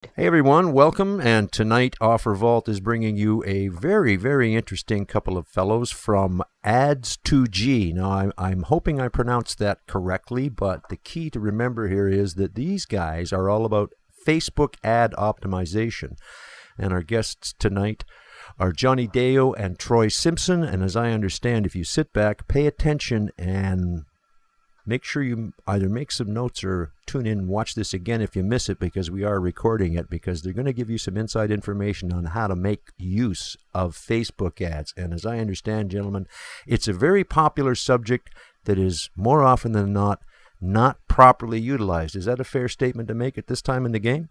Hey everyone, welcome. And tonight OfferVault is bringing you a very, very interesting couple of fellows from Ads2G. Now, I'm hoping I pronounced that correctly, but the key to remember here is that these guys are all about Facebook ad optimization. And our guests tonight are Jonny Deyo and Troy Simpson. And as I understand, if you sit back, pay attention, and make sure you either make some notes or tune in and watch this again if you miss it, because we are recording it, because they're going to give you some inside information on how to make use of Facebook ads. And as I understand, gentlemen, it's a very popular subject that is more often than not properly utilized. Is that a fair statement to make at this time in the game?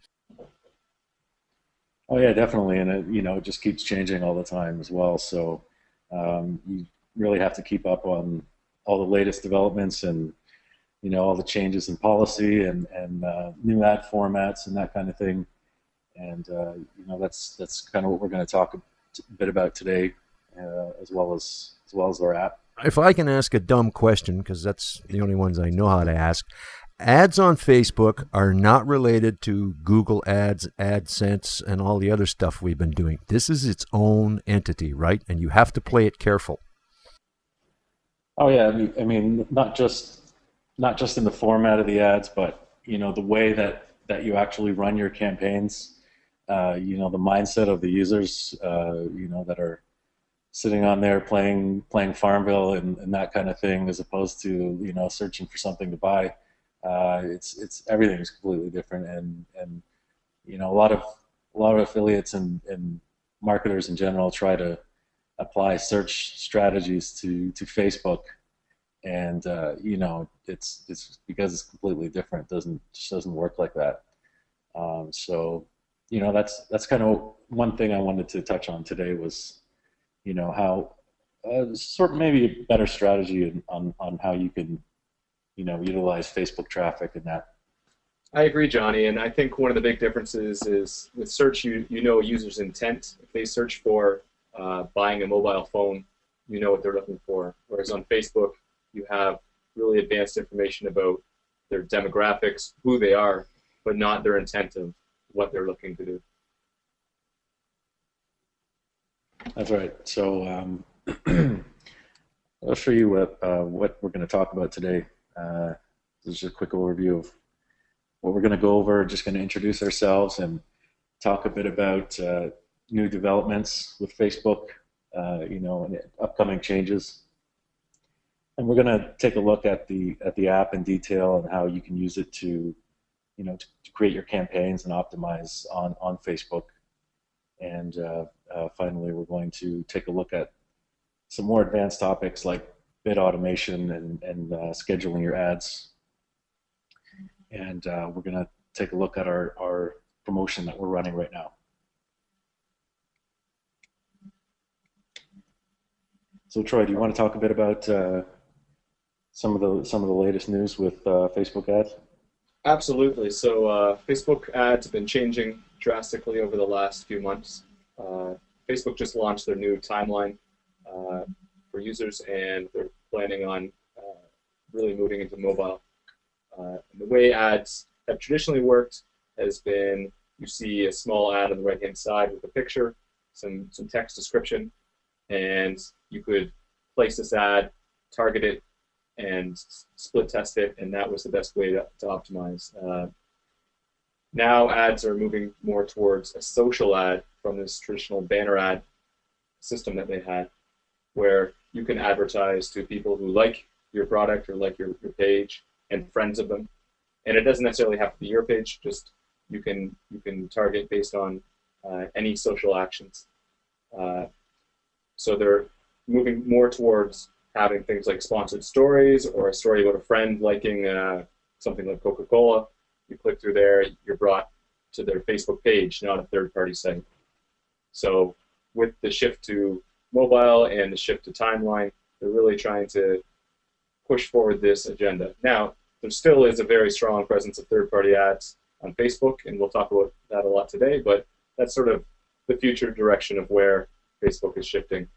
Oh yeah, definitely, and it just keeps changing all the time as well. So you really have to keep up on all the latest developments and all the changes in policy and new ad formats and that kind of thing. And that's kind of what we're going to talk a bit about today, as well as our app. If I can ask a dumb question, because that's the only ones I know how to ask, ads on Facebook are not related to Google Ads, AdSense, and all the other stuff we've been doing. This is its own entity, right? And you have to play it careful. Oh yeah, I mean, not just in the format of the ads, but the way that you actually run your campaigns. The mindset of the users, that are sitting on there playing Farmville and that kind of thing, as opposed to searching for something to buy. It's everything is completely different, and a lot of affiliates and marketers in general try to apply search strategies to Facebook, and it's because it's completely different. Doesn't work like that. So that's kind of one thing I wanted to touch on today was how sort of maybe a better strategy on how you can utilize Facebook traffic and that. I agree, Johnny, and I think one of the big differences is with search, you know a user's intent. If they search for buying a mobile phone, you know what they're looking for. Whereas on Facebook, you have really advanced information about their demographics, who they are, but not their intent of what they're looking to do. That's right. So I'll show you what we're going to talk about today. This is just a quick overview of what we're going to go over. Just going to introduce ourselves and talk a bit about new developments with Facebook, and upcoming changes. And we're going to take a look at the app in detail and how you can use it to create your campaigns and optimize on Facebook. And finally, we're going to take a look at some more advanced topics like bid automation and scheduling your ads. And we're going to take a look at our promotion that we're running right now. So Troy, do you want to talk a bit about some of the latest news with Facebook ads? Absolutely. So Facebook ads have been changing drastically over the last few months. Facebook just launched their new timeline for users, and they're planning on really moving into mobile. The way ads have traditionally worked has been you see a small ad on the right-hand side with a picture, some text description, and you could place this ad, target it, and split test it, and that was the best way to optimize. Now ads are moving more towards a social ad from this traditional banner ad system that they had, where you can advertise to people who like your product or like your page and friends of them. And it doesn't necessarily have to be your page, just you can target based on any social actions. So they're moving more towards having things like sponsored stories or a story about a friend liking something like Coca-Cola. You click through there, you're brought to their Facebook page, not a third-party site. So with the shift to mobile and the shift to timeline, they're really trying to push forward this agenda. Now, there still is a very strong presence of third-party ads on Facebook, and we'll talk about that a lot today, but that's sort of the future direction of where Facebook is shifting.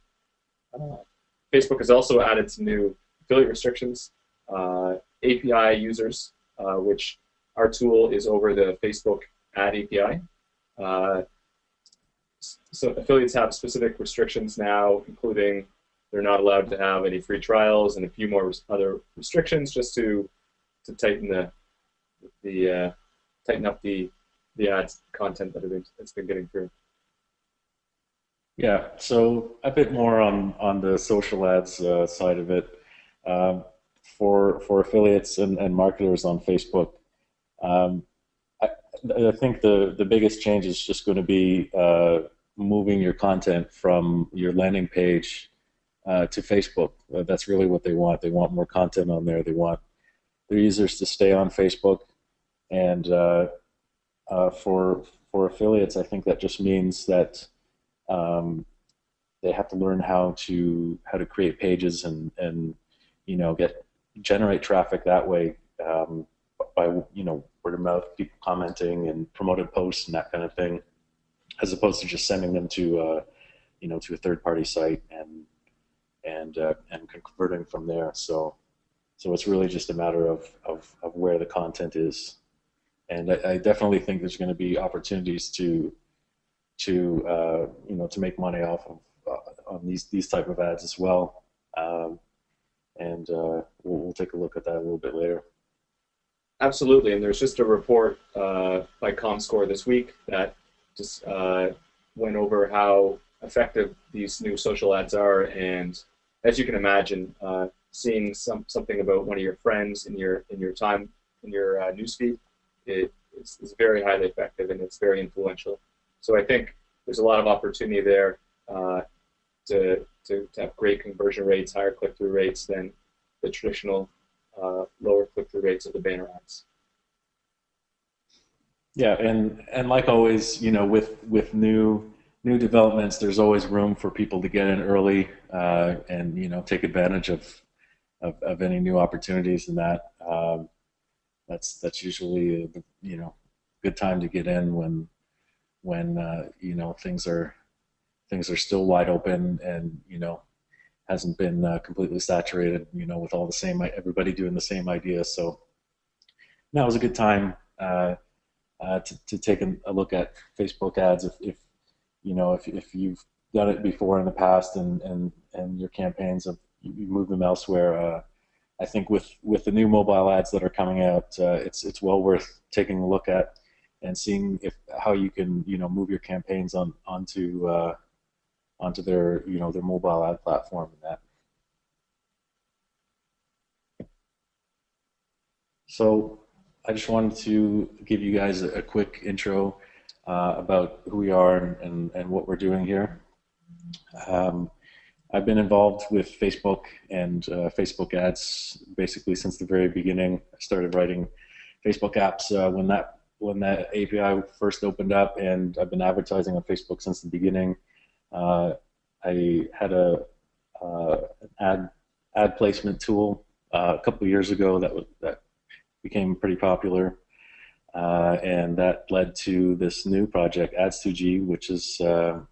Facebook has also added some new affiliate restrictions, API users, which our tool is over the Facebook ad API. So affiliates have specific restrictions now, including they're not allowed to have any free trials and a few more other restrictions, just to tighten tighten up the ads content that's been getting through. Yeah, so a bit more on the social ads side of it. For affiliates and marketers on Facebook, I think the biggest change is just going to be moving your content from your landing page to Facebook. That's really what they want. They want more content on there. They want their users to stay on Facebook. And for affiliates, I think that just means that they have to learn how to create pages and generate traffic that way, by word of mouth, people commenting and promoted posts and that kind of thing, as opposed to just sending them to to a third-party site and converting from there. So it's really just a matter of where the content is, and I definitely think there's going to be opportunities to make money off of on these type of ads as well, and we'll take a look at that a little bit later. Absolutely, and there's just a report by ComScore this week that just went over how effective these new social ads are, and as you can imagine, seeing something about one of your friends in your newsfeed, it's very highly effective and it's very influential. So I think there's a lot of opportunity there to have great conversion rates, higher click-through rates than the traditional lower click-through rates of the banner ads. Yeah, and like always, with new developments, there's always room for people to get in early and take advantage of any new opportunities, and that's usually a good time to get in when things are still wide open and hasn't been completely saturated, with all everybody doing the same idea. So now is a good time to take a look at Facebook ads if you've done it before in the past and your campaigns you moved them elsewhere. I think with the new mobile ads that are coming out, it's well worth taking a look at and seeing how you can move your campaigns onto their their mobile ad platform and that. So I just wanted to give you guys a quick intro about who we are and what we're doing here. I've been involved with Facebook and Facebook ads basically since the very beginning. I started writing Facebook apps when that API first opened up, and I've been advertising on Facebook since the beginning. I had an ad placement tool a couple of years ago that became pretty popular, and that led to this new project, Ads2G, which is a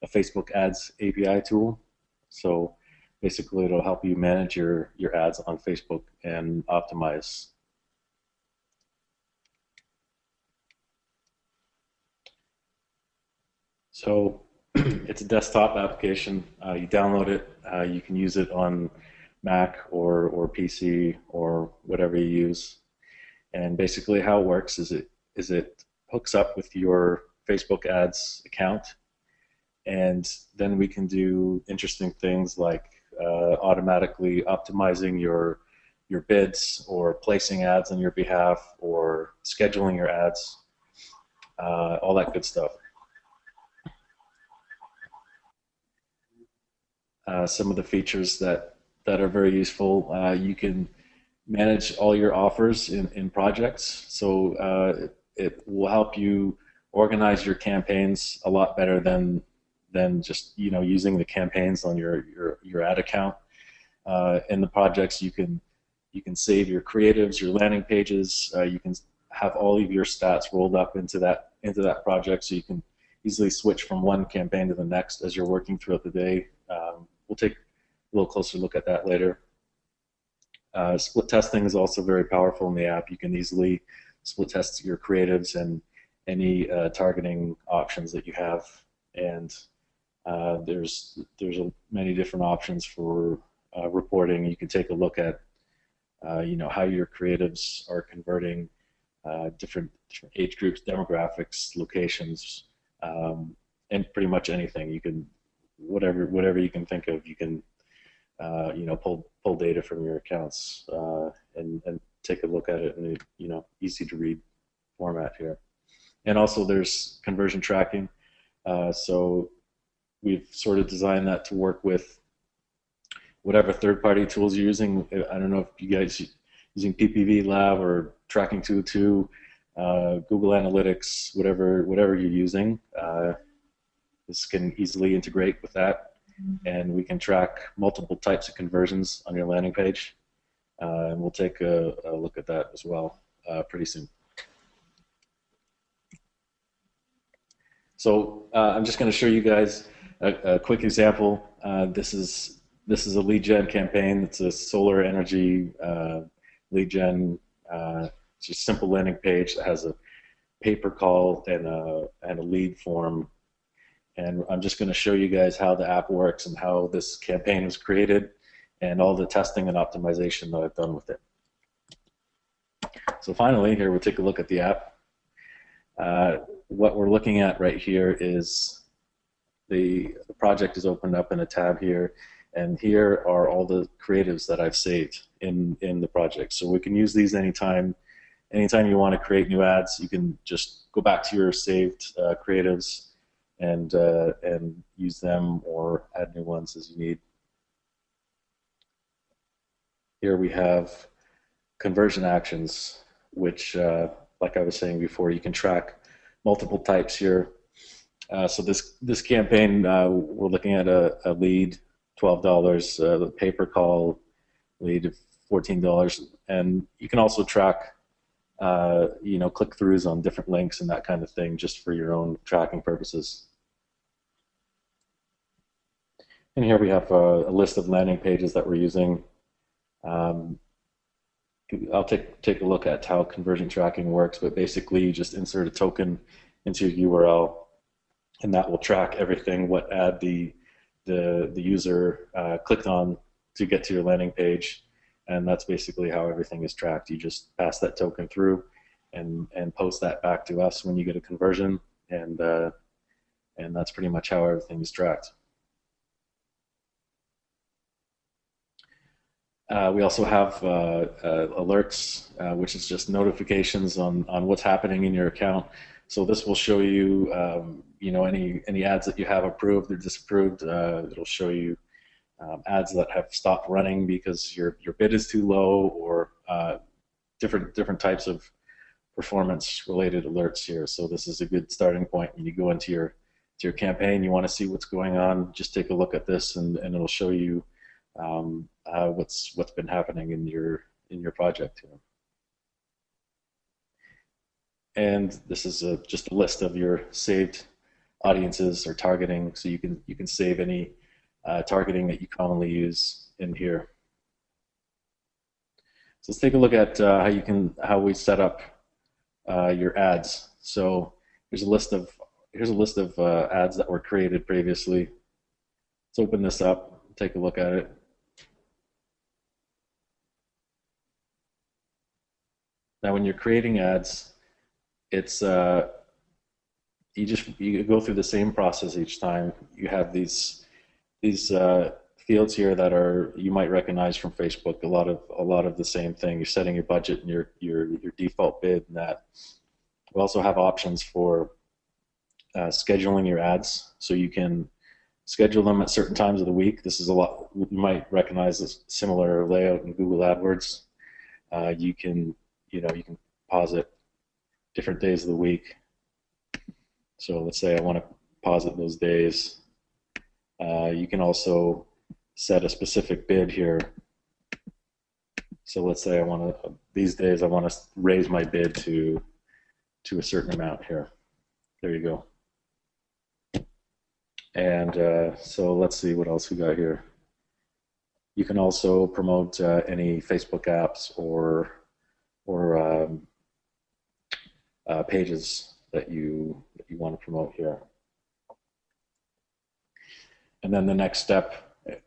Facebook ads API tool. So basically, it'll help you manage your ads on Facebook and optimize. So it's a desktop application. You download it. You can use it on Mac or PC or whatever you use. And basically, how it works is it hooks up with your Facebook ads account, and then we can do interesting things like automatically optimizing your bids, or placing ads on your behalf, or scheduling your ads, all that good stuff. Some of the features that are very useful, you can manage all your offers in projects. So it will help you organize your campaigns a lot better than just using the campaigns on your ad account. In the projects, you can save your creatives, your landing pages. You can have all of your stats rolled up into that project, so you can easily switch from one campaign to the next as you're working throughout the day. We'll take a little closer look at that later. Split testing is also very powerful in the app. You can easily split test your creatives and any targeting options that you have, and there's many different options for reporting. You can take a look at how your creatives are converting, different age groups, demographics, locations, and pretty much anything. You can whatever you can think of, you can pull data from your accounts and take a look at it in a easy to read format here. And also there's conversion tracking. So we've sort of designed that to work with whatever third-party tools you're using. I don't know if you guys using PPV Lab or Tracking 202, Google Analytics, whatever you're using. This can easily integrate with that, and we can track multiple types of conversions on your landing page. And we'll take a look at that as well pretty soon. So I'm just going to show you guys a quick example. This is a lead gen campaign. It's a solar energy lead gen. It's just a simple landing page that has a pay per call and a lead form. And I'm just going to show you guys how the app works and how this campaign was created and all the testing and optimization that I've done with it. So finally, here we'll take a look at the app. What we're looking at right here is the project is opened up in a tab here, and here are all the creatives that I've saved in the project. So we can use these anytime you want to create new ads. You can just go back to your saved creatives and use them or add new ones as you need. Here we have conversion actions, which like I was saying before, you can track multiple types here. So this campaign, we're looking at a lead, $12, the pay per call lead of $14, and you can also track click-throughs on different links and that kind of thing, just for your own tracking purposes. And here we have a list of landing pages that we're using. I'll take a look at how conversion tracking works, but basically you just insert a token into your URL, and that will track everything, what ad the user clicked on to get to your landing page, and that's basically how everything is tracked. You just pass that token through and post that back to us when you get a conversion, and that's pretty much how everything is tracked. We also have alerts, which is just notifications on what's happening in your account. So this will show you, any ads that you have approved or disapproved. It'll show you ads that have stopped running because your bid is too low, or different types of performance-related alerts here. So this is a good starting point when you go into your campaign. You want to see what's going on. Just take a look at this, and it'll show you what's been happening in your project here. And this is just a list of your saved audiences or targeting, so you can save any targeting that you commonly use in here. So let's take a look at how we set up your ads. So here's a list of ads that were created previously. Let's open this up, take a look at it. Now, when you're creating ads, it's you go through the same process each time. You have these fields here that you might recognize from Facebook. A lot of the same thing. You're setting your budget and your default bid, and that. We also have options for scheduling your ads, so you can schedule them at certain times of the week. This is a lot. You might recognize this similar layout in Google AdWords. You can pause it different days of the week. So let's say I want to pause it those days. You can also set a specific bid here. So let's say these days I want to raise my bid to a certain amount here. There you go. And so let's see what else we got here. You can also promote any Facebook apps or pages that you want to promote here. And then the next step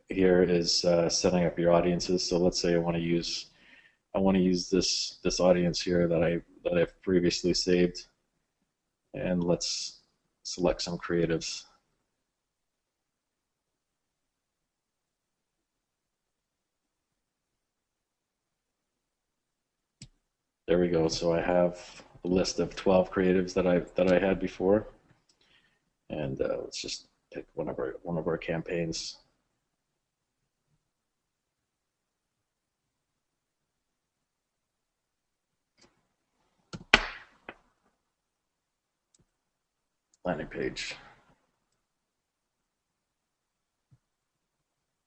here is setting up your audiences. So let's say I want to use this audience here that I've previously saved, and let's select some creatives. There we go. So I have a list of 12 creatives that I had before, and let's just pick one of our campaigns. Landing page.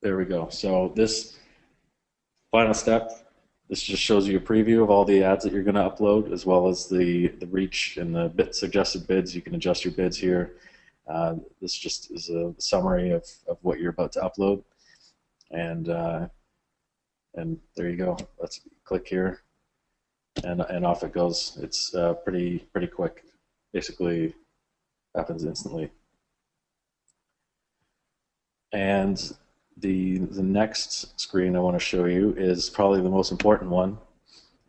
There we go. So this final step, this just shows you a preview of all the ads that you're going to upload, as well as the reach and the suggested bids. You can adjust your bids here. This just is a summary of what you're about to upload, and there you go. Let's click here, and off it goes. It's pretty quick. Basically, happens instantly. And the next screen I want to show you is probably the most important one,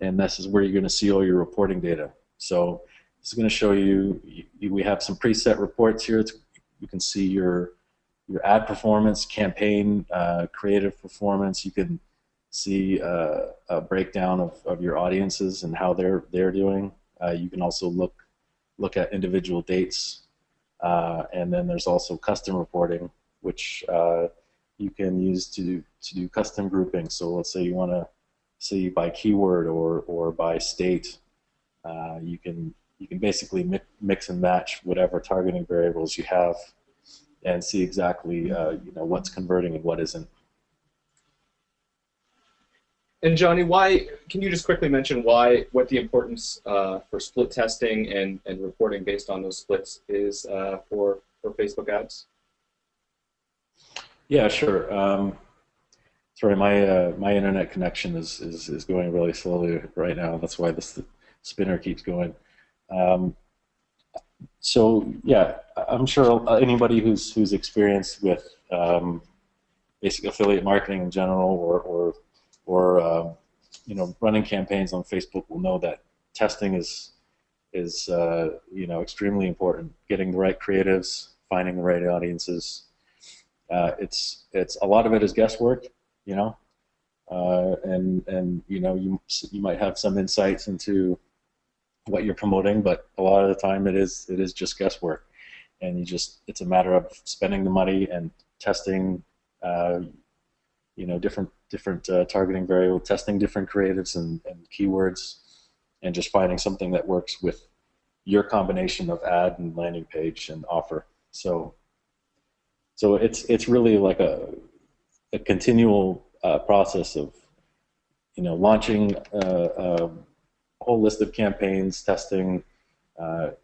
and this is where you're going to see all your reporting data. So this is going to show you, we have some preset reports here. You can see your ad performance, campaign, creative performance. You can see a breakdown of your audiences and how they're doing. You can also look at individual dates, and then there's also custom reporting, which you can use to do custom grouping. So let's say you want to see by keyword or by state. You can basically mix and match whatever targeting variables you have, and see exactly what's converting and what isn't. And Jonny, can you just quickly mention what the importance for split testing and reporting based on those splits is for Facebook ads? Yeah, sure. Sorry, my internet connection is going really slowly right now. That's why the spinner keeps going. So yeah, I'm sure anybody who's experienced with basic affiliate marketing in general, or running campaigns on Facebook will know that testing is extremely important. Getting the right creatives, finding the right audiences. It's a lot of it is guesswork, and you might have some insights into what you're promoting, but a lot of the time it is just guesswork, and it's a matter of spending the money and testing, different targeting variable, testing different creatives and keywords, and just finding something that works with your combination of ad and landing page and offer. So it's really like a continual process of launching a whole list of campaigns, testing,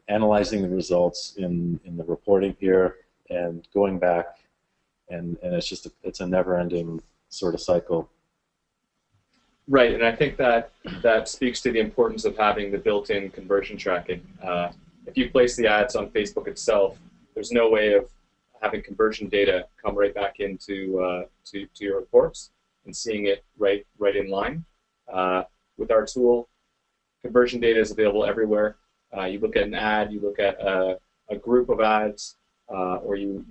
analyzing the results in the reporting here, and going back, and it's a never-ending sort of cycle. Right, and I think that speaks to the importance of having the built-in conversion tracking. If you place the ads on Facebook itself, there's no way of having conversion data come right back into to your reports and seeing it right in line. With our tool, conversion data is available everywhere. You look at an ad, you look at a group of ads, or you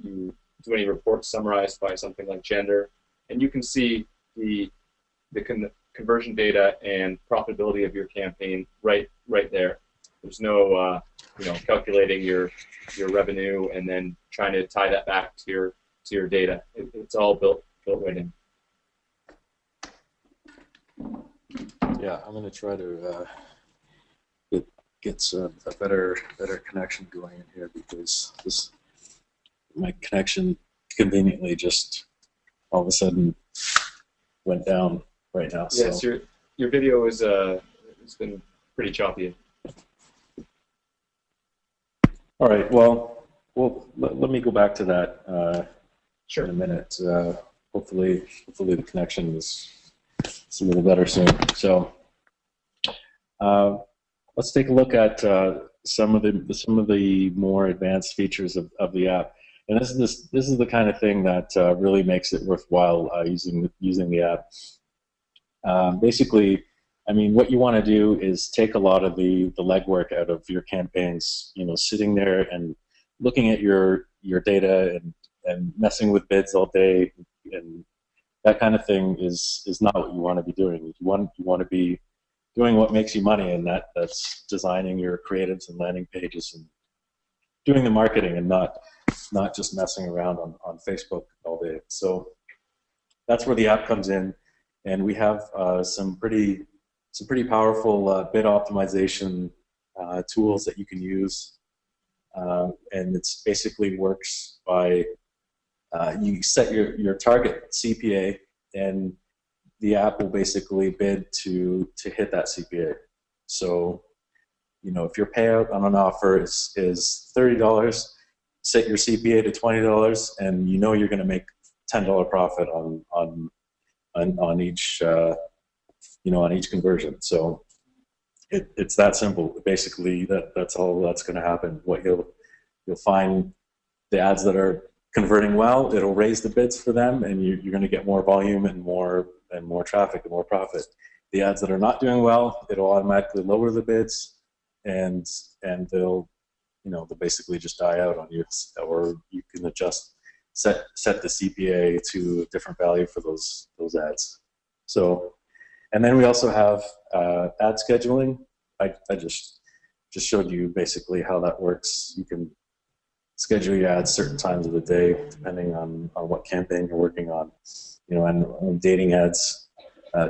do any reports summarized by something like gender, and you can see the conversion data and profitability of your campaign right there. There's no calculating your revenue and then trying to tie that back to your data. It's all built right in. Yeah, I'm going to try to get a better connection going in here, because my connection conveniently just all of a sudden went down right now. Yes, so your video is it's been pretty choppy. All right. Well, let me go back to that Sure. in a minute. Hopefully the connection is a little better soon. So let's take a look at some of the more advanced features of the app. And this is the kind of thing that really makes it worthwhile using the app. Basically, I mean, what you want to do is take a lot of the legwork out of your campaigns. You know, sitting there and looking at your data and messing with bids all day, and that kind of thing is not what you want to be doing. You want to be doing what makes you money, and that's designing your creatives and landing pages and doing the marketing, and not just messing around on Facebook all day. So that's where the app comes in, and we have some pretty powerful bid optimization tools that you can use, and it's basically works by you set your target CPA, and the app will basically bid to hit that CPA. So, you know, if your payout on an offer is $30, set your CPA to $20, and you know you're going to make $10 profit on each on each conversion. So it's that simple. Basically, that's all that's going to happen. What you'll find, the ads that are converting well, it'll raise the bids for them, and you're going to get more volume and more traffic and more profit. The ads that are not doing well, it'll automatically lower the bids, and they'll basically just die out on you, or you can set the CPA to a different value for those ads. So, and then we also have ad scheduling. I just showed you basically how that works. You can schedule your ads certain times of the day depending on what campaign you're working on. You know, and dating ads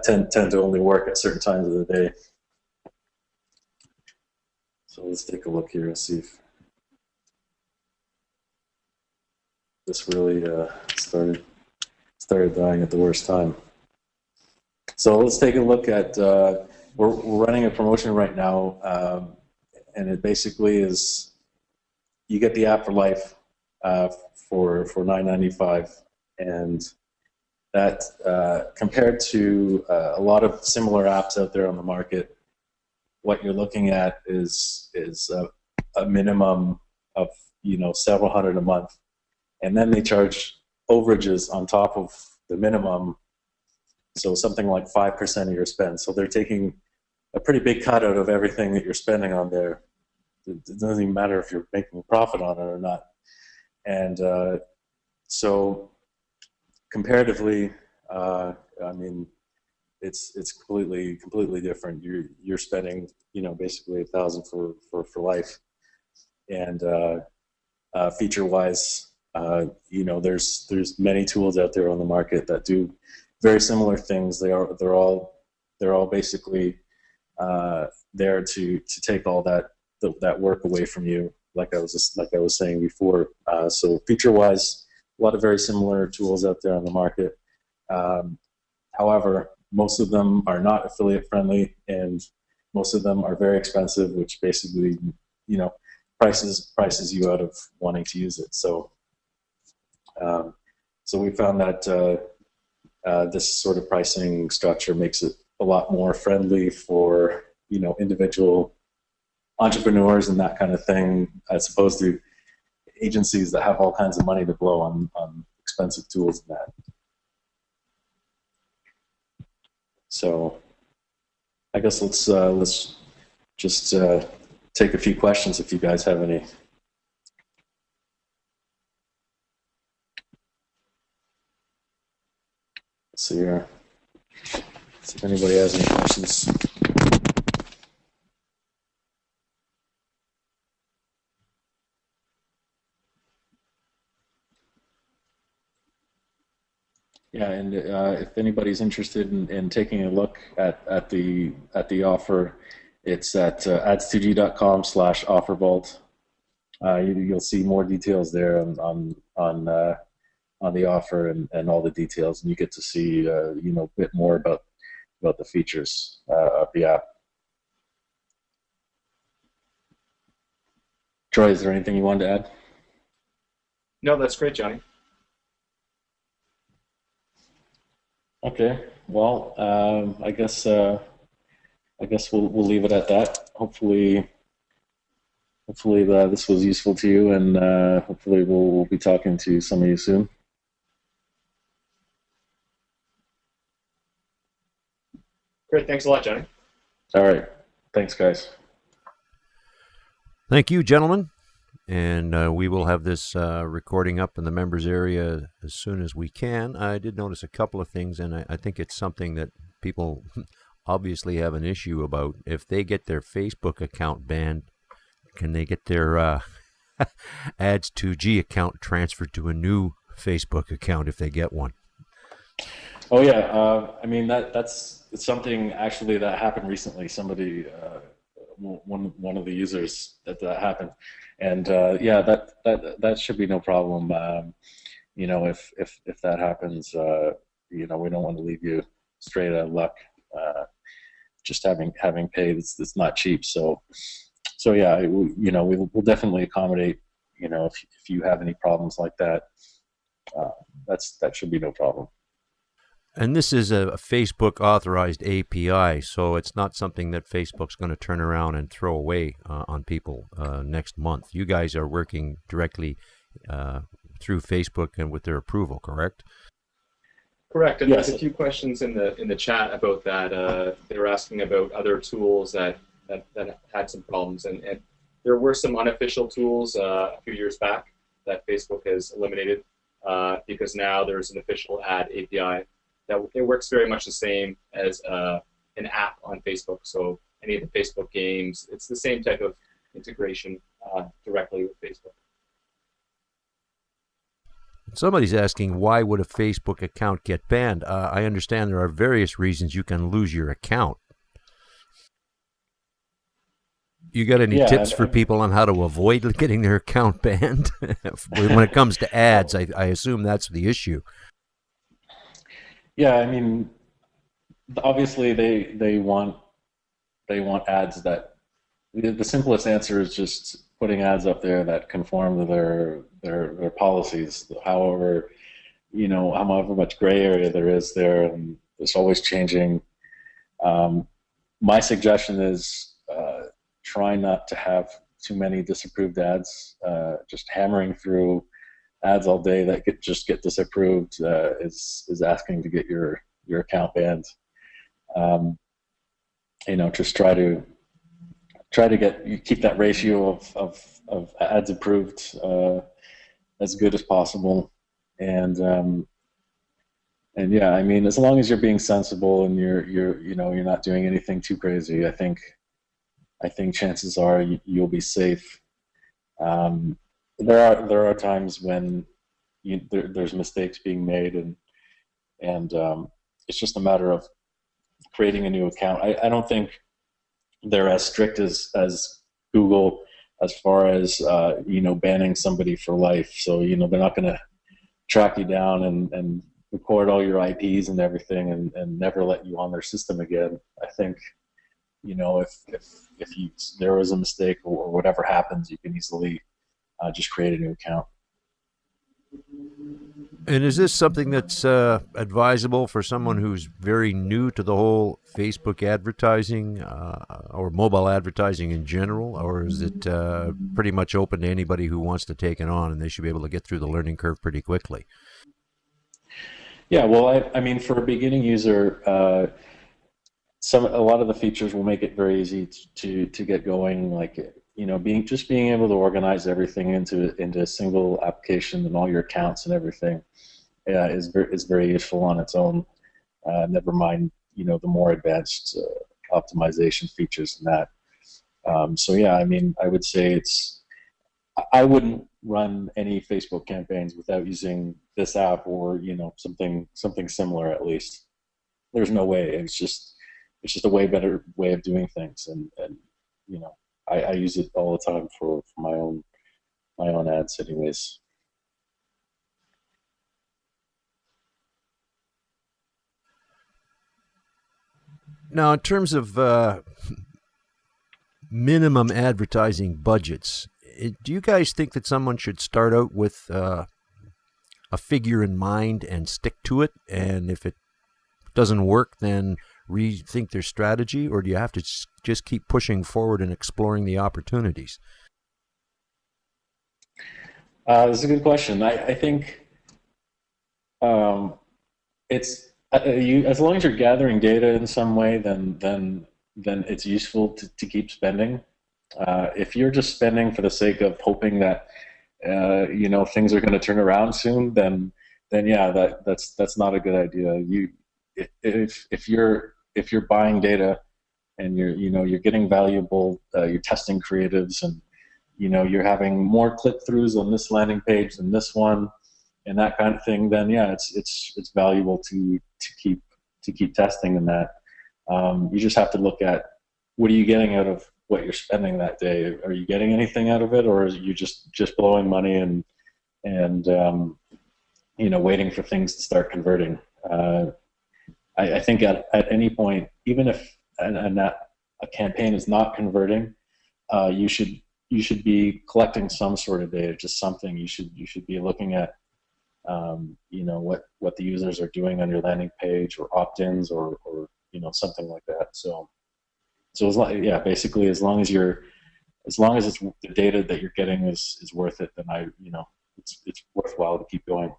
tend to only work at certain times of the day. So let's take a look here and see if this really started dying at the worst time. So let's take a look at, we're running a promotion right now, and it basically is, you get the app for life for $9.95, and that compared to a lot of similar apps out there on the market, what you're looking at is a minimum of several hundred a month, and then they charge overages on top of the minimum, so something like 5% of your spend. So they're taking a pretty big cut out of everything that you're spending on there. It doesn't even matter if you're making a profit on it or not. And so comparatively, I mean, it's completely different. You're spending basically $1,000 for life, and feature-wise, there's many tools out there on the market that do very similar things. They're all basically there to take all that work away from you, like I was saying before. So feature-wise, a lot of very similar tools out there on the market. However, most of them are not affiliate friendly, and most of them are very expensive, which basically prices you out of wanting to use it. So we found that this sort of pricing structure makes it a lot more friendly for individual entrepreneurs and that kind of thing, as opposed to agencies that have all kinds of money to blow on expensive tools and that. So I guess let's just take a few questions if you guys have any. Let's see here. See if anybody has any questions. Yeah, and if anybody's interested in taking a look at the offer, it's at ads2g.com/OfferVault. You'll see more details there on the offer and all the details, and you get to see a bit more about the features of the app. Troy, is there anything you wanted to add? No, that's great, Johnny. Okay, well, I guess we'll leave it at that. Hopefully hopefully this was useful to you, and hopefully we'll be talking to some of you soon. Great. Thanks a lot, Jonny. All right. Thanks, guys. Thank you, gentlemen. And we will have this recording up in the members area as soon as we can. I did notice a couple of things, and I think it's something that people obviously have an issue about. If they get their Facebook account banned, can they get their Ads2G account transferred to a new Facebook account if they get one? Oh yeah, I mean that's something actually that happened recently. Somebody, one of the users that happened, and yeah, that should be no problem. You know, if that happens, you know, we don't want to leave you straight out of luck. Just having paid, it's not cheap. So yeah, you know, we'll definitely accommodate. You know, if you have any problems like that, that should be no problem. And this is a Facebook authorized API, so it's not something that Facebook's going to turn around and throw away on people next month. You guys are working directly through Facebook and with their approval, correct? Correct. And Yes. There's a few questions in the chat about that. They were asking about other tools that had some problems, and there were some unofficial tools a few years back that Facebook has eliminated because now there's an official ad API. That it works very much the same as an app on Facebook. So any of the Facebook games, it's the same type of integration directly with Facebook. Somebody's asking, why would a Facebook account get banned? I understand there are various reasons you can lose your account. You got any tips for people on how to avoid getting their account banned? When it comes to ads, I assume that's the issue. Yeah, I mean, obviously they want ads that. The simplest answer is just putting ads up there that conform to their policies. However, you know, however much gray area there is there, and it's always changing. My suggestion is try not to have too many disapproved ads. Just hammering through ads all day that just get disapproved is asking to get your account banned. You know, just try to keep that ratio of ads approved as good as possible, and yeah, I mean, as long as you're being sensible and you're not doing anything too crazy, I think chances are you'll be safe. There are times when there's mistakes being made, and it's just a matter of creating a new account. I don't think they're as strict as Google as far as banning somebody for life. So they're not going to track you down and record all your IPs and everything and never let you on their system again. I think if there was a mistake or whatever happens, you can easily just create a new account. And is this something that's advisable for someone who's very new to the whole Facebook advertising or mobile advertising in general, or is it pretty much open to anybody who wants to take it on, and they should be able to get through the learning curve pretty quickly? Yeah, well, I mean, for a beginning user, a lot of the features will make it very easy to get going, like being able to organize everything into a single application and all your accounts and everything is very useful on its own. Never mind the more advanced optimization features than that. So yeah, I mean, I would say I wouldn't run any Facebook campaigns without using this app or something similar at least. There's no way. It's just a way better way of doing things, and I use it all the time for my own ads anyways. Now, in terms of minimum advertising budgets, do you guys think that someone should start out with a figure in mind and stick to it, and if it doesn't work, then rethink their strategy, or do you have to just keep pushing forward and exploring the opportunities? That's a good question. I think um, it's you as long as you're gathering data in some way, then it's useful to keep spending. If you're just spending for the sake of hoping that things are going to turn around soon, then yeah, that's not a good idea. If you're buying data and you're getting valuable, you're testing creatives, and you're having more click throughs on this landing page than this one, and that kind of thing, then yeah, it's valuable to keep testing in that. You just have to look at what are you getting out of what you're spending that day. Are you getting anything out of it, or are you just blowing money and waiting for things to start converting? I think at any point, even if that a campaign is not converting, you should be collecting some sort of data, just something. You should be looking at what the users are doing on your landing page, or opt-ins, or something like that. So basically, as long as it's the data that you're getting is worth it, then it's worthwhile to keep going.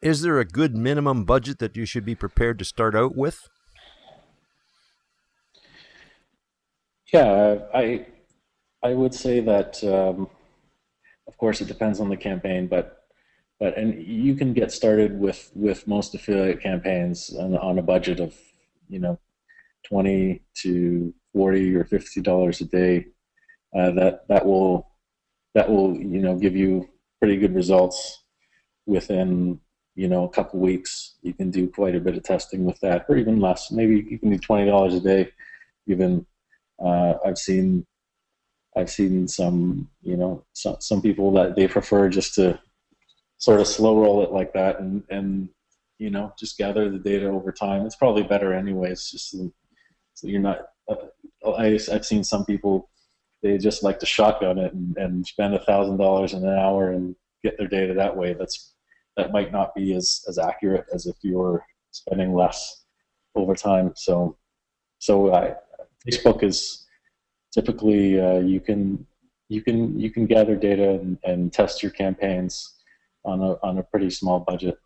Is there a good minimum budget that you should be prepared to start out with? Yeah, I would say that of course it depends on the campaign, and you can get started with most affiliate campaigns on a budget of 20 to 40 or $50 a day. That will give you pretty good results within a couple weeks. You can do quite a bit of testing with that, or even less. Maybe you can do $20 a day. Even I've seen some people that they prefer just to sort of slow roll it like that, and just gather the data over time. It's probably better anyways, just so you're not. I've seen some people, they just like to shotgun it and spend $1,000 in an hour and get their data that way. That might not be as accurate as if you were spending less over time. So Facebook is typically you can gather data and test your campaigns on a pretty small budget.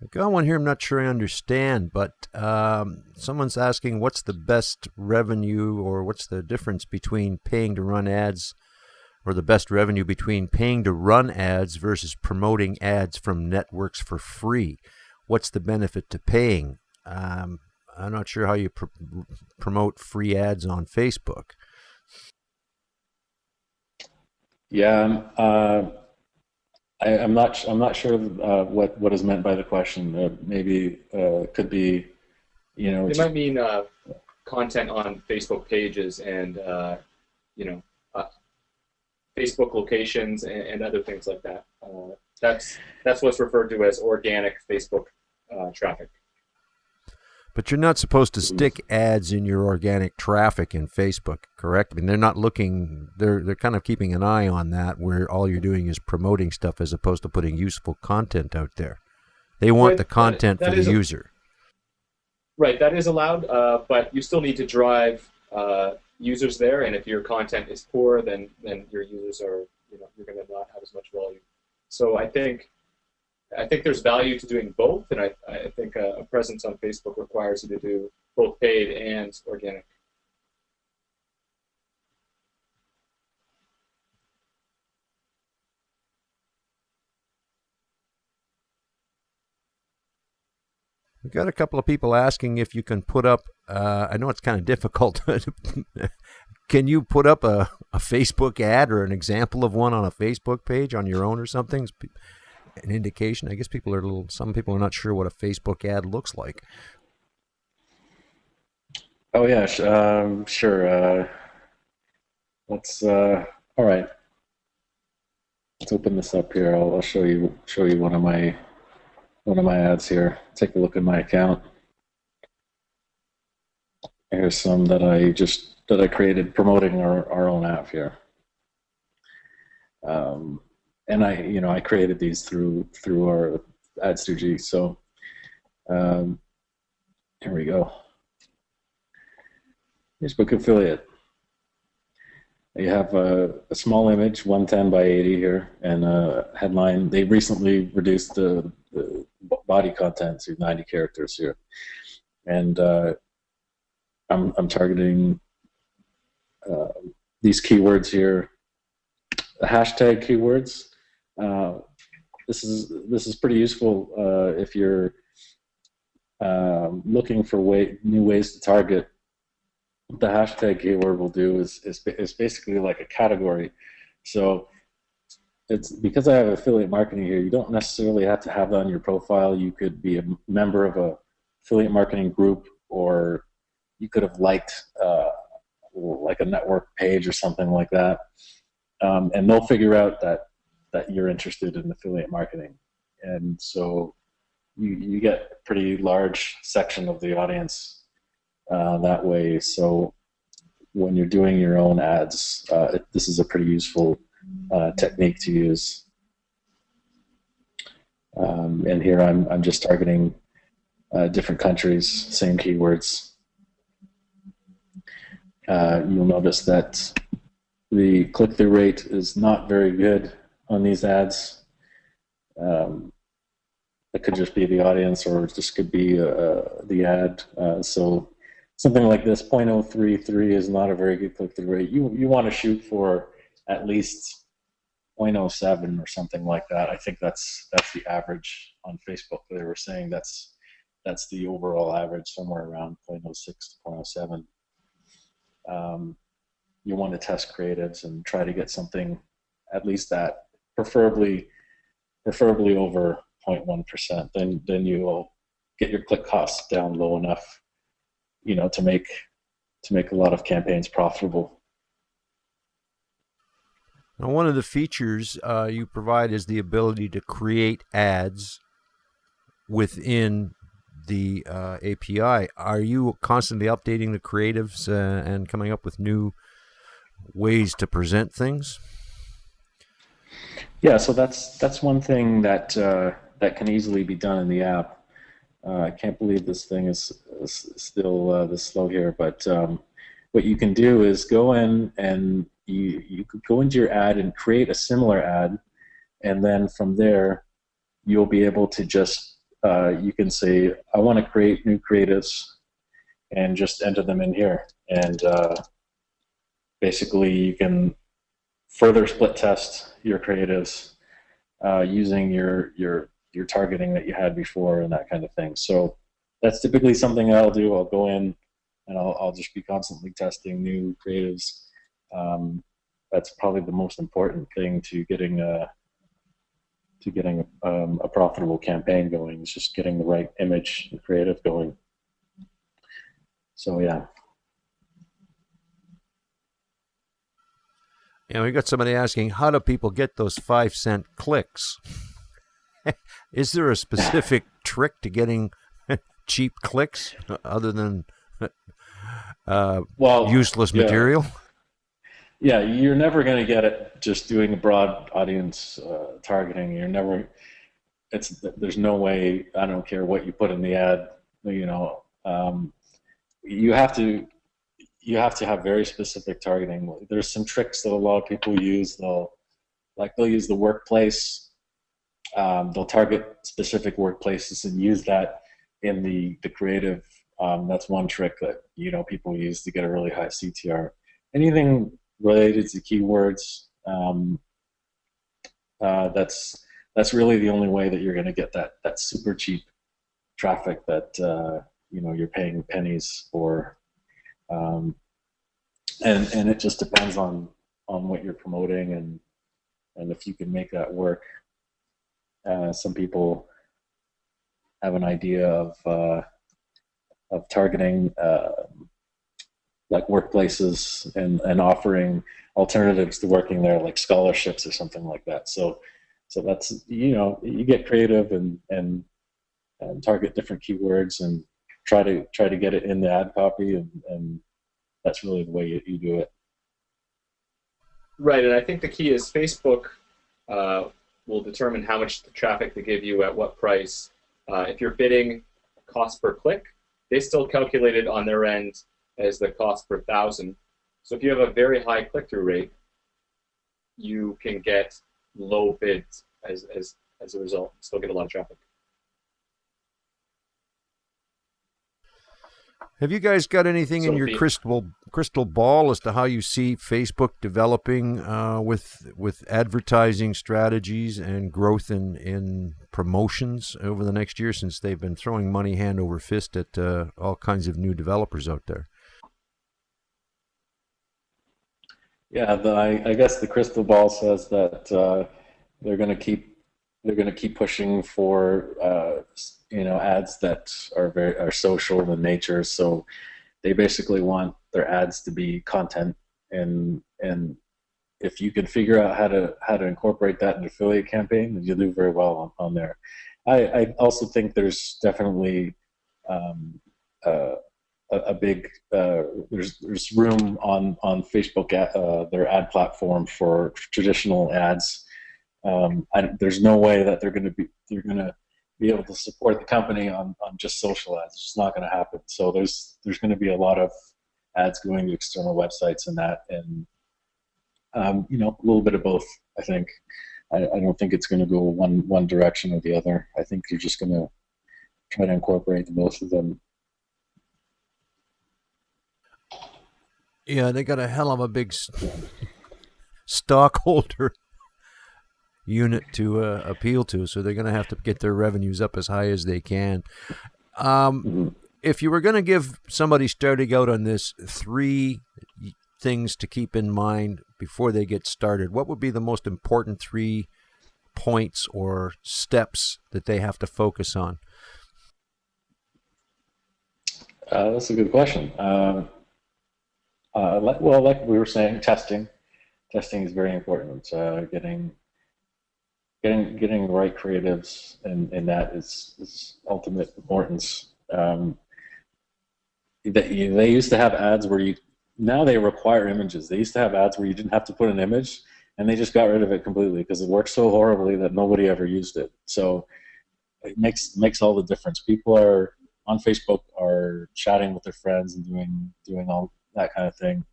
I got one here I'm not sure I understand, but someone's asking what's the best revenue, or what's the difference between paying to run ads, or the best revenue between paying to run ads versus promoting ads from networks for free. What's the benefit to paying? I'm not sure how you promote free ads on Facebook. Yeah, I'm not sure what is meant by the question. Maybe could be, It might mean content on Facebook pages and you know uh, Facebook locations and other things like that. That's what's referred to as organic Facebook traffic. But you're not supposed to stick ads in your organic traffic in Facebook, correct? I mean, they're not looking. They're kind of keeping an eye on that, where all you're doing is promoting stuff as opposed to putting useful content out there. They want the content for the user. Right, that is allowed, but you still need to drive users there. And if your content is poor, then your users are you're going to not have as much volume. So I think there's value to doing both, and I think a presence on Facebook requires you to do both paid and organic. We've got a couple of people asking if you can put up, I know it's kind of difficult. Can you put up a Facebook ad or an example of one on a Facebook page on your own or something? An indication. I guess some people are not sure what a Facebook ad looks like. Oh yeah, sure. Let's all right. Let's open this up here. I'll show you one of my ads here. Take a look at my account. Here's some that I created promoting our own app here. And I created these through our Ads2G. So here we go. Facebook affiliate. You have a small image, 110 by 80 here, and a headline. They recently reduced the body content to 90 characters here, and I'm targeting these keywords here, the hashtag keywords. This is pretty useful if you're looking for new ways to target. What the hashtag keyword will do is basically like a category. So it's because I have affiliate marketing here, you don't necessarily have to have that on your profile. You could be a member of a affiliate marketing group, or you could have liked like a network page or something like that, and they'll figure out that you're interested in affiliate marketing, and so you get a pretty large section of the audience that way. So when you're doing your own ads, this is a pretty useful technique to use. And here I'm just targeting different countries, same keywords. You'll notice that the click-through rate is not very good on these ads. It could just be the audience, or this could be the ad. So something like this, 0.033 is not a very good click-through rate. You want to shoot for at least 0.07 or something like that. I think that's the average on Facebook. They were saying that's the overall average, somewhere around 0.06 to 0.07. You want to test creatives and try to get something at least that, preferably over 0.1%. Then you will get your click costs down low enough, to make a lot of campaigns profitable. Now, one of the features you provide is the ability to create ads within the API. Are you constantly updating the creatives and coming up with new ways to present things? Yeah, so that's one thing that can easily be done in the app. I can't believe this thing is still this slow here, but what you can do is go in and you could go into your ad and create a similar ad, and then from there you'll be able to just you can say, I want to create new creatives, and just enter them in here, and basically you can further split test your creatives using your targeting that you had before and that kind of thing. So that's typically something I'll do. I'll go in and I'll just be constantly testing new creatives. That's probably the most important thing to getting a profitable campaign going, is just getting the right image and creative going. So yeah. And we got somebody asking, how do people get those 5-cent clicks? Is there a specific trick to getting cheap clicks other than useless material? Yeah, you're never going to get it just doing a broad audience targeting. There's no way. I don't care what you put in the ad. You have to have very specific targeting. There's some tricks that a lot of people use. They'll use the workplace. They'll target specific workplaces and use that in the creative. That's one trick that people use to get a really high CTR. Anything related to keywords, that's really the only way that you're going to get that super cheap traffic that you're paying pennies for. And it just depends on what you're promoting and if you can make that work. Some people have an idea of targeting like workplaces and offering alternatives to working there, like scholarships or something like that. So that's you get creative and target different keywords and try to get it in the ad copy, and that's really the way you do it. Right, and I think the key is Facebook will determine how much traffic to give you at what price. If you're bidding cost per click, they still calculate it on their end as the cost per thousand. So if you have a very high click-through rate, you can get low bids as a result, still get a lot of traffic. Have you guys got anything in your crystal ball as to how you see Facebook developing with advertising strategies and growth in promotions over the next year, since they've been throwing money hand over fist at all kinds of new developers out there? Yeah, I guess the crystal ball says that they're going to keep pushing for ads that are social in nature. So they basically want their ads to be content, and if you can figure out how to incorporate that in an affiliate campaign, then you'll do very well on there. I also think there's definitely a big there's room on Facebook their ad platform for traditional ads. There's no way that they're going to be able to support the company on just social ads. It's just not going to happen. So there's going to be a lot of ads going to external websites and that, and a little bit of both. I think I don't think it's going to go one direction or the other. I think you're just going to try to incorporate both of them. Yeah, they got a hell of a big stockholder unit to appeal to, so they're going to have to get their revenues up as high as they can. If you were going to give somebody starting out on this 3 things to keep in mind before they get started, what would be the most important 3 points or steps that they have to focus on? That's a good question. Like we were saying, testing is very important. Getting the right creatives, and that is ultimate importance. They used to have ads where now they require images. They used to have ads where you didn't have to put an image, and they just got rid of it completely because it worked so horribly that nobody ever used it. So it makes all the difference. People are on Facebook are chatting with their friends and doing all that kind of thing,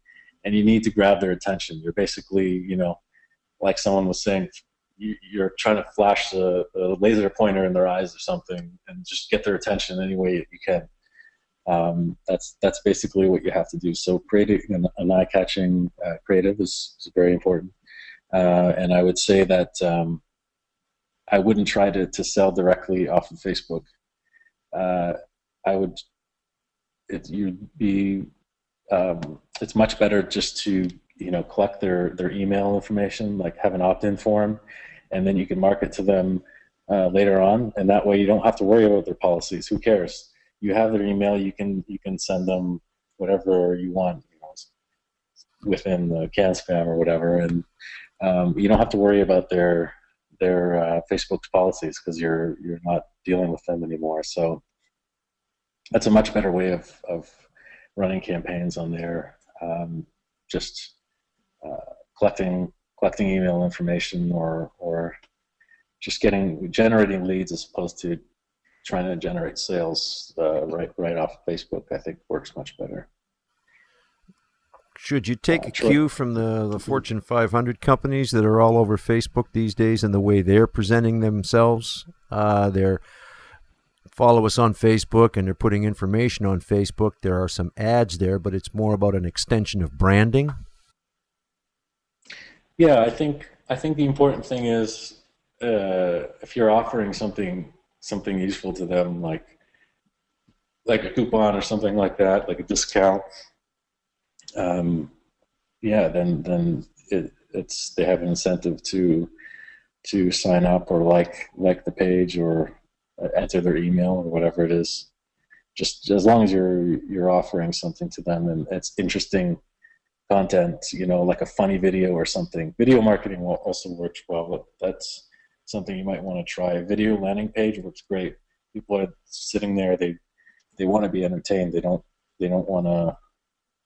and you need to grab their attention. You're basically, like someone was saying, you're trying to flash a laser pointer in their eyes or something and just get their attention any way you can. That's basically what you have to do. So creating an eye-catching creative is very important. And I would say that I wouldn't try to sell directly off of Facebook. It's much better just to collect their email information, like have an opt-in form, and then you can market to them later on, and that way you don't have to worry about their policies. Who cares? You have their email, you can send them whatever you want, within the can spam or whatever, and you don't have to worry about their Facebook's policies because you're not dealing with them anymore. So that's a much better way of running campaigns on there. Just collecting email information or just generating leads as opposed to trying to generate sales right off of Facebook, I think works much better. Should you take a cue from the Fortune 500 companies that are all over Facebook these days and the way they're presenting themselves? They're follow us on Facebook and they're putting information on Facebook. There are some ads there, but it's more about an extension of branding. Yeah, I think the important thing is if you're offering something useful to them, like a coupon or something like that, like a discount. Then it's they have an incentive to sign up or like the page or enter their email or whatever it is. Just as long as you're offering something to them and it's interesting content, like a funny video or something. Video marketing also works well, but that's something you might want to try. Video landing page works great. People are sitting there, they want to be entertained. They don't want to,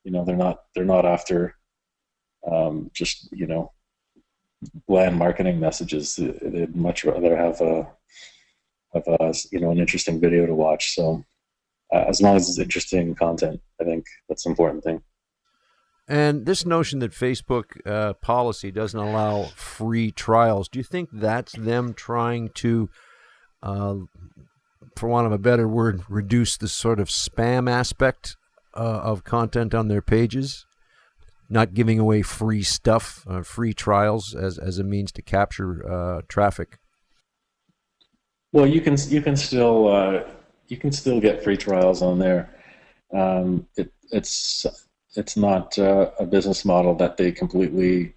they're not after just bland marketing messages. They'd much rather have an interesting video to watch. So as long as it's interesting content. I think that's the important thing. And this notion that Facebook policy doesn't allow free trials, do you think that's them trying to, for want of a better word, reduce the sort of spam aspect of content on their pages? Not giving away free stuff, free trials as a means to capture traffic. Well, you can still get free trials on there. It's not a business model that they completely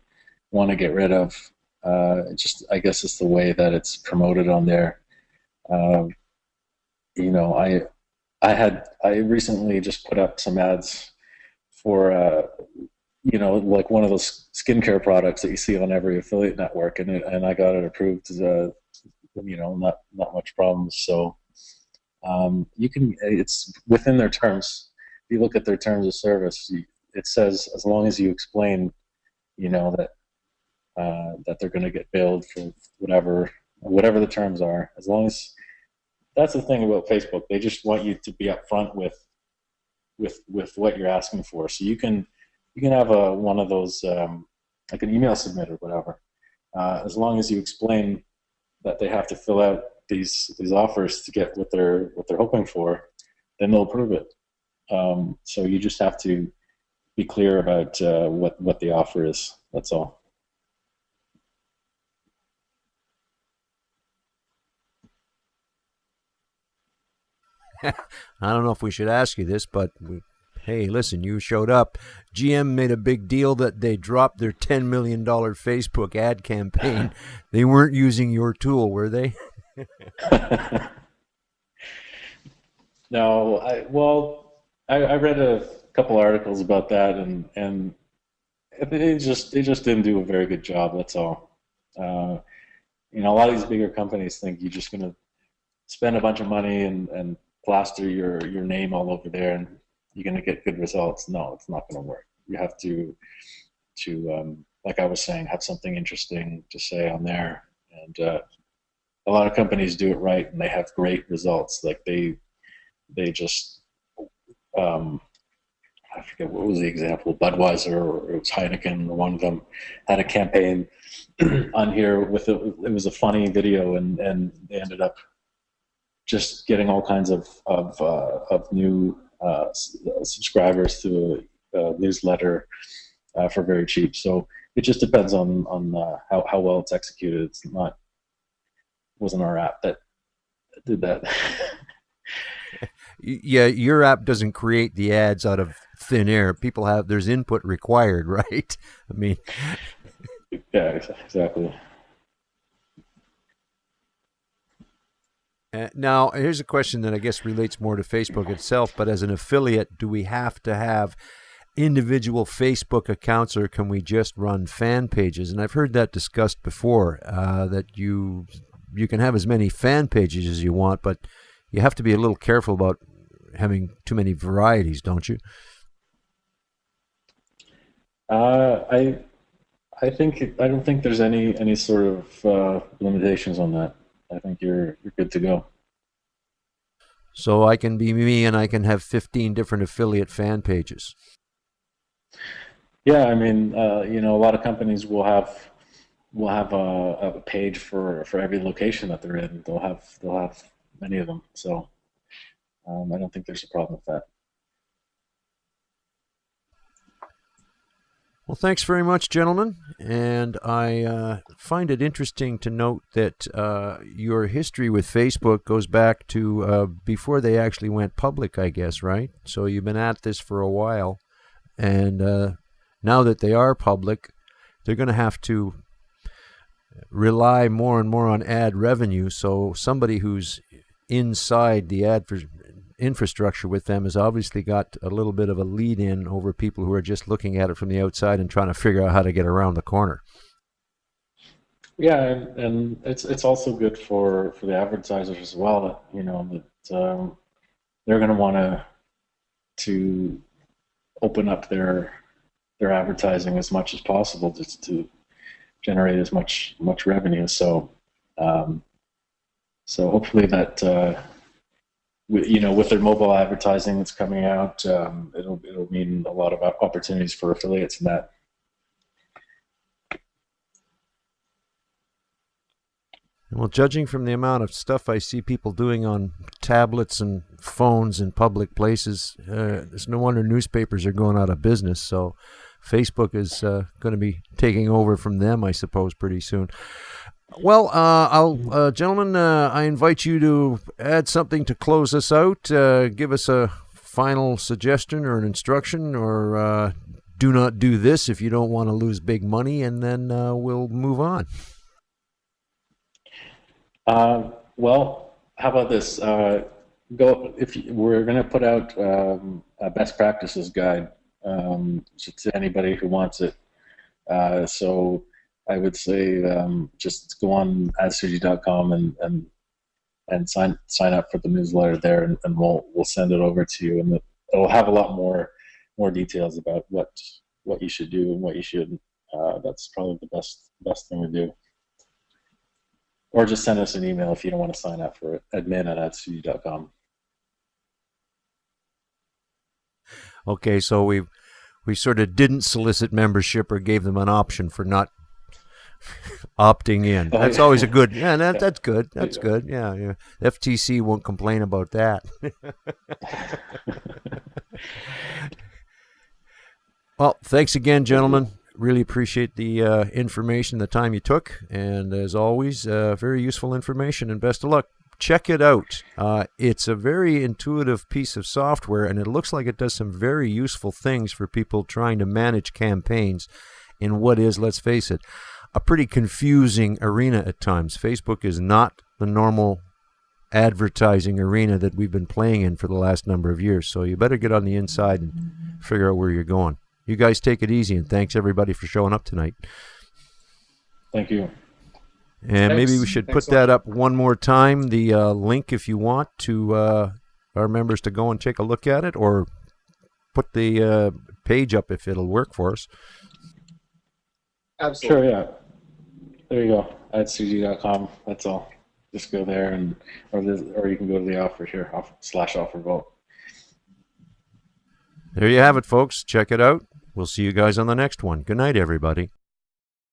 want to get rid of. I guess it's the way that it's promoted on there. I recently just put up some ads for like one of those skincare products that you see on every affiliate network, and I got it approved as not much problems. So it's within their terms. If you look at their terms of service, it says as long as you explain, that they're going to get billed for whatever the terms are. As long as that's the thing about Facebook, they just want you to be upfront with what you're asking for. So you can have one of those like an email submit or whatever. As long as you explain that they have to fill out these offers to get what they're hoping for, then they'll approve it. So you just have to be clear about what the offer is. That's all. I don't know if we should ask you this, but hey, listen, you showed up. GM made a big deal that they dropped their $10 million Facebook ad campaign. They weren't using your tool, were they? No, I read a couple articles about that, and they just didn't do a very good job. That's all. A lot of these bigger companies think you're just going to spend a bunch of money and plaster your name all over there, and you're going to get good results. No, it's not going to work. You have to like I was saying, have something interesting to say on there, and a lot of companies do it right, and they have great results. Like they just I forget what was the example, Budweiser or it was Heineken, or one of them had a campaign on here with it was a funny video, and they ended up just getting all kinds of new subscribers to a newsletter for very cheap. So it just depends on how well it's executed. It wasn't our app that did that. Yeah, your app doesn't create the ads out of thin air. There's input required, right? I mean, yeah, exactly. Now, here's a question that I guess relates more to Facebook itself, but as an affiliate, do we have to have individual Facebook accounts, or can we just run fan pages? And I've heard that discussed before, that you can have as many fan pages as you want, but you have to be a little careful about having too many varieties, don't you? I don't think there's any sort of limitations on that. I think you're good to go. So I can be me, and I can have 15 different affiliate fan pages. Yeah, I mean, a lot of companies will have a page for every location that they're in. They'll have many of them. So I don't think there's a problem with that. Well, thanks very much, gentlemen. And I find it interesting to note that your history with Facebook goes back to before they actually went public, I guess, right? So you've been at this for a while. And now that they are public, they're going to have to rely more and more on ad revenue. So somebody who's inside the ad infrastructure with them has obviously got a little bit of a lead in over people who are just looking at it from the outside and trying to figure out how to get around the corner. Yeah, and it's also good for the advertisers as well. That they're going to want to open up their advertising as much as possible just to generate as much revenue. So hopefully that with their mobile advertising that's coming out, it'll mean a lot of opportunities for affiliates in that. Well, judging from the amount of stuff I see people doing on tablets and phones in public places, it's no wonder newspapers are going out of business. So Facebook is going to be taking over from them, I suppose, pretty soon. Well, gentlemen, I invite you to add something to close us out. Give us a final suggestion or an instruction, or do not do this if you don't want to lose big money, and then we'll move on. Well, how about this? We're going to put out a best practices guide to anybody who wants it. So I would say just go on adsuji.com and sign up for the newsletter there, and we'll send it over to you, and it'll have a lot more details about what you should do and what you shouldn't. That's probably the best thing to do. Or just send us an email if you don't want to sign up for it, admin@adsuji.com. Okay, so we sort of didn't solicit membership or gave them an option for not opting in. That's always a good. Yeah, that's good. That's good. Yeah. FTC won't complain about that. Well, thanks again, gentlemen. Really appreciate the information, the time you took, and as always, very useful information, and best of luck. Check it out. It's a very intuitive piece of software, and it looks like it does some very useful things for people trying to manage campaigns in what is, let's face it, a pretty confusing arena at times. Facebook is not the normal advertising arena that we've been playing in for the last number of years, so you better get on the inside and figure out where you're going. You guys take it easy, and thanks everybody for showing up tonight. Thank you. And maybe we should put that up one more time, the link, if you want, to our members to go and take a look at it, or put the page up if it'll work for us. Absolutely. Sure, yeah. There you go, adsuji.com. That's all. Just go there, or you can go to the offer here, /OfferVault. There you have it, folks. Check it out. We'll see you guys on the next one. Good night, everybody.